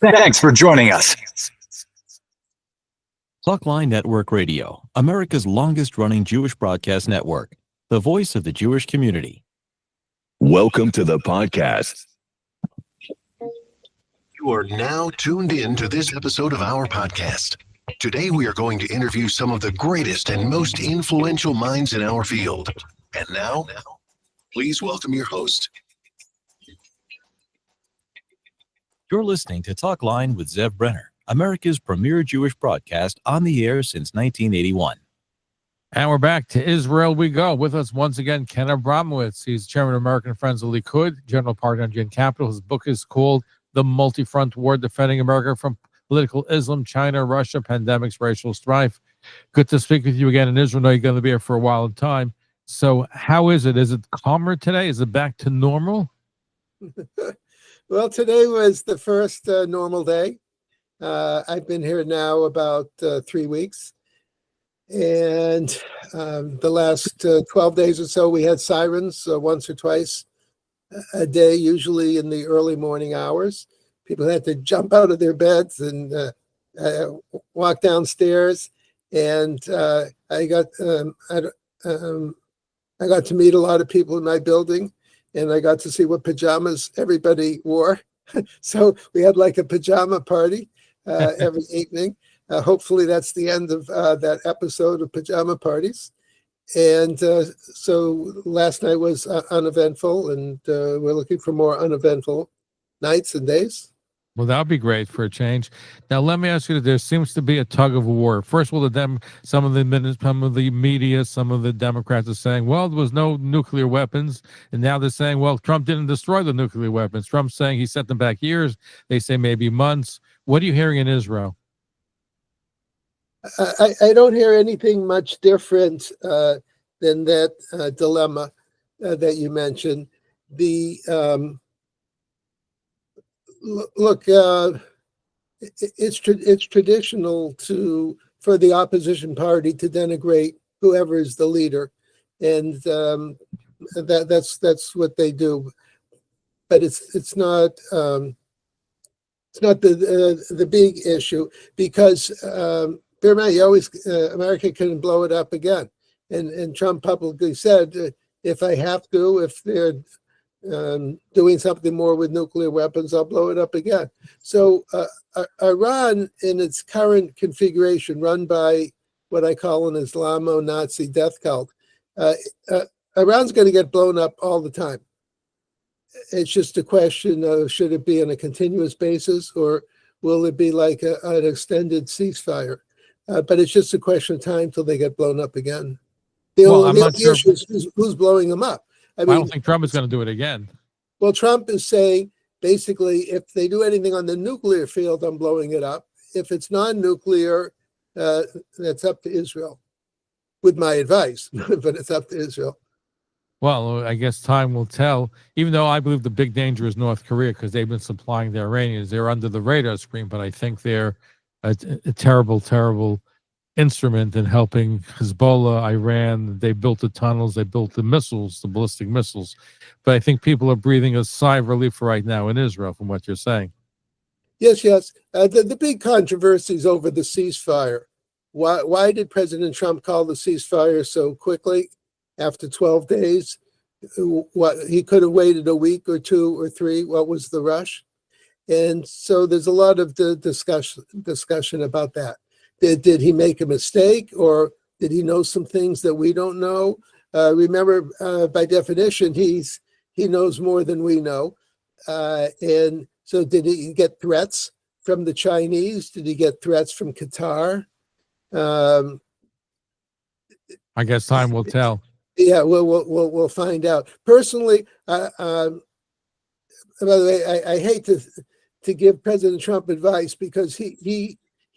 Thanks for joining us. Talkline Network Radio, America's longest-running Jewish broadcast network, the voice of the Jewish community. Welcome to the podcast. You are now tuned in to this episode of our podcast. Today, we are going to interview some of the greatest and most influential minds in our field. And now, please welcome your host. You're listening to Talkline with Zev Brenner, America's premier Jewish broadcast on the air since 1981. And we're back to Israel we go. With us once again, Ken Abramowitz. He's chairman of American Friends of Likud, general partner on Gen Capital. His book is called The Multi-Front War, Defending America from Political Islam, China, Russia, Pandemics, Racial Strife. Good to speak with you again in Israel. I know you're going to be here for a while in time. So how is it? Is it calmer today? Is it back to normal? Well, today was the first normal day. I've been here now about 3 weeks. And the last 12 days or so, we had sirens once or twice a day, usually in the early morning hours. People had to jump out of their beds and walk downstairs. And I got to meet a lot of people in my building. And I got to see what pajamas everybody wore. So we had like a pajama party every evening. Hopefully that's the end of that episode of pajama parties. And so last night was uneventful, and we're looking for more uneventful nights and days. Well, that would be great for a change. Now, let me ask you, there seems to be a tug of war. First of all, some of the media, some of the Democrats are saying, well, there was no nuclear weapons. And now they're saying, well, Trump didn't destroy the nuclear weapons. Trump's saying he set them back years. They say maybe months. What are you hearing in Israel? I don't hear anything much different than that dilemma that you mentioned. Look, it's traditional for the opposition party to denigrate whoever is the leader, and that's what they do. But it's not the big issue, because America can blow it up again, and Trump publicly said, if I have to, if they're doing something more with nuclear weapons, I'll blow it up again. So Iran, in its current configuration, run by what I call an Islamo-Nazi death cult, Iran's going to get blown up all the time. It's just a question of, should it be on a continuous basis, or will it be like an extended ceasefire? But it's just a question of time till they get blown up again. The only issue is who's blowing them up. I don't think Trump is going to do it again. Well, Trump is saying, basically, if they do anything on the nuclear field, I'm blowing it up. If it's non-nuclear, that's up to Israel, with my advice, but it's up to Israel. Well, I guess time will tell, even though I believe the big danger is North Korea, because they've been supplying their Iranians. They're under the radar screen, but I think they're a terrible, terrible instrument in helping Hezbollah, Iran. They built the tunnels, they built the missiles, the ballistic missiles. But I think people are breathing a sigh of relief right now in Israel, from what you're saying. Yes. The big controversy is over the ceasefire. Why did President Trump call the ceasefire so quickly after 12 days? He could have waited a week or 2 or 3. What was the rush? And so there's a lot of discussion about that. Did he make a mistake, or did he know some things that we don't know? Remember, by definition, he knows more than we know. And so did he get threats from the Chinese? Did he get threats from Qatar? I guess time will tell. Yeah, we'll find out. Personally, by the way, I hate to give President Trump advice, because he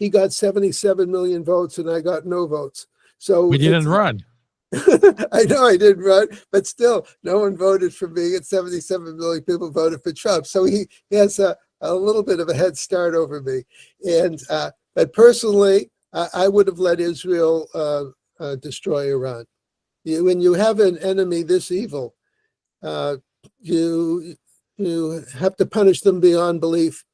got 77 million votes and I got no votes. So we didn't run. I know I didn't run, but still, no one voted for me, and 77 million people voted for Trump. So he has a little bit of a head start over me. And but personally, I would have let Israel destroy Iran. When you have an enemy this evil, you have to punish them beyond belief.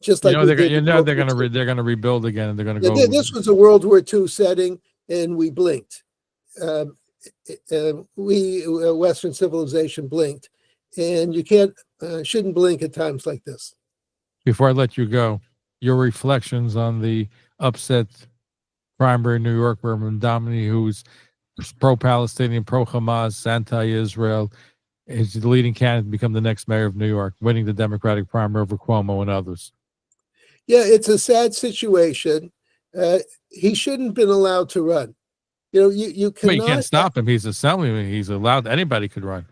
just like we did in World they're War going II. to they're going to rebuild again, and they're going to Yeah, go. this was a World War II setting, and we blinked. Western civilization blinked, and you shouldn't blink at times like this. Before I let you go, your reflections on the upset primary in New York, where Mamdani, who's pro-Palestinian, pro-Hamas, anti-Israel, is the leading candidate to become the next mayor of New York, winning the Democratic primary over Cuomo and others. Yeah, it's a sad situation. He shouldn't have been allowed to run. You cannot. But you can't stop him. He's assemblyman. He's allowed. Anybody could run.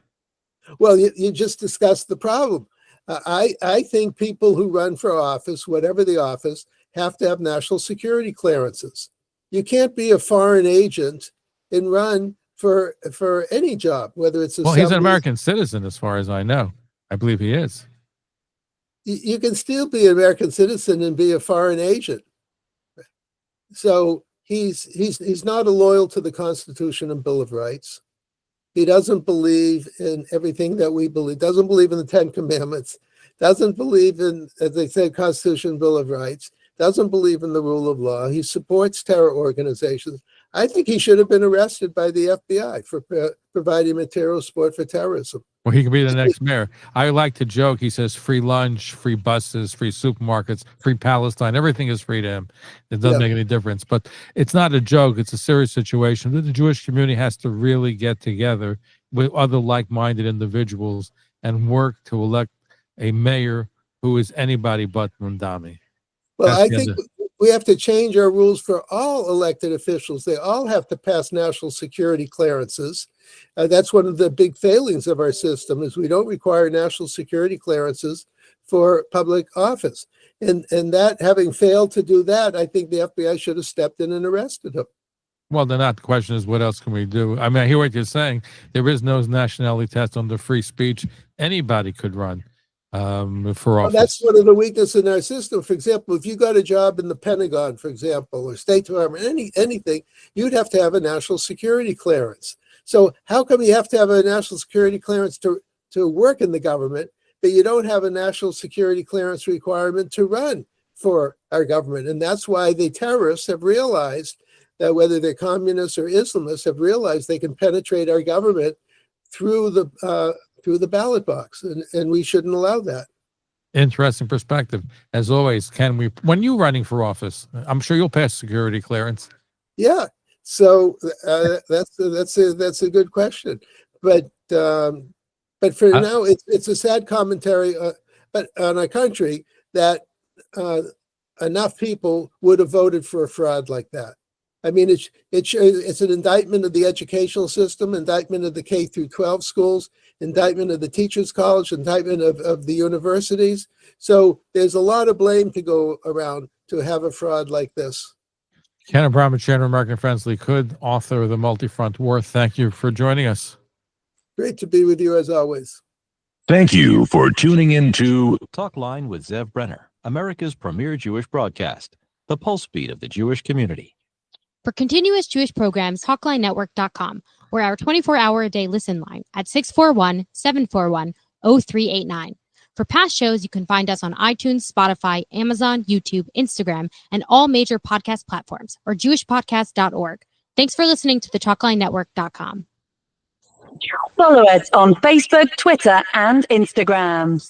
Well, you just discussed the problem. I think people who run for office, whatever the office, have to have national security clearances. You can't be a foreign agent and run for any job, whether it's Well, he's an American citizen, as far as I know. I believe he is. You can still be an American citizen and be a foreign agent. So he's not loyal to the Constitution and Bill of Rights. He doesn't believe in everything that we believe, doesn't believe in the 10 Commandments, doesn't believe in, as they say, Constitution and Bill of Rights, doesn't believe in the rule of law. He supports terror organizations. I think he should have been arrested by the FBI for providing material support for terrorism. Well, he could be the next mayor. I like to joke. He says free lunch, free buses, free supermarkets, free Palestine. Everything is free to him. It doesn't make any difference. But it's not a joke. It's a serious situation. The Jewish community has to really get together with other like-minded individuals and work to elect a mayor who is anybody but Mamdani. Well, I think we have to change our rules for all elected officials. They all have to pass national security clearances. That's one of the big failings of our system, is we don't require national security clearances for public office. And that, having failed to do that, I think the FBI should have stepped in and arrested him. Well, then the question is, what else can we do? I mean, I hear what you're saying. There is no nationality test under free speech. Anybody could run for office. That's one of the weaknesses in our system. For example, if you got a job in the Pentagon, for example, or State Department, anything, you'd have to have a national security clearance. So how come you have to have a national security clearance to work in the government, but you don't have a national security clearance requirement to run for our government? And that's why the terrorists have realized that, whether they're communists or Islamists, have realized they can penetrate our government through the ballot box, and we shouldn't allow that. Interesting perspective. As always, when you're running for office, I'm sure you'll pass security clearance. Yeah. So that's a good question, but for now, it's a sad commentary, but on a country that enough people would have voted for a fraud like that. I mean, it's an indictment of the educational system, indictment of the K through 12 schools, indictment of the Teachers College, indictment of the universities. So there's a lot of blame to go around to have a fraud like this. Ken Abramowitz, Chairman of American Friends Likud, author of The Multi-Front War. Thank you for joining us. Great to be with you as always. Thank you for tuning in to Talkline with Zev Brenner, America's premier Jewish broadcast, the pulse beat of the Jewish community. For continuous Jewish programs, TalklineNetwork.com, or our 24-hour-a-day listen line at 641-741-0389. For past shows, you can find us on iTunes, Spotify, Amazon, YouTube, Instagram, and all major podcast platforms, or jewishpodcast.org. Thanks for listening to the TalklineNetwork.com. Follow us on Facebook, Twitter, and Instagram.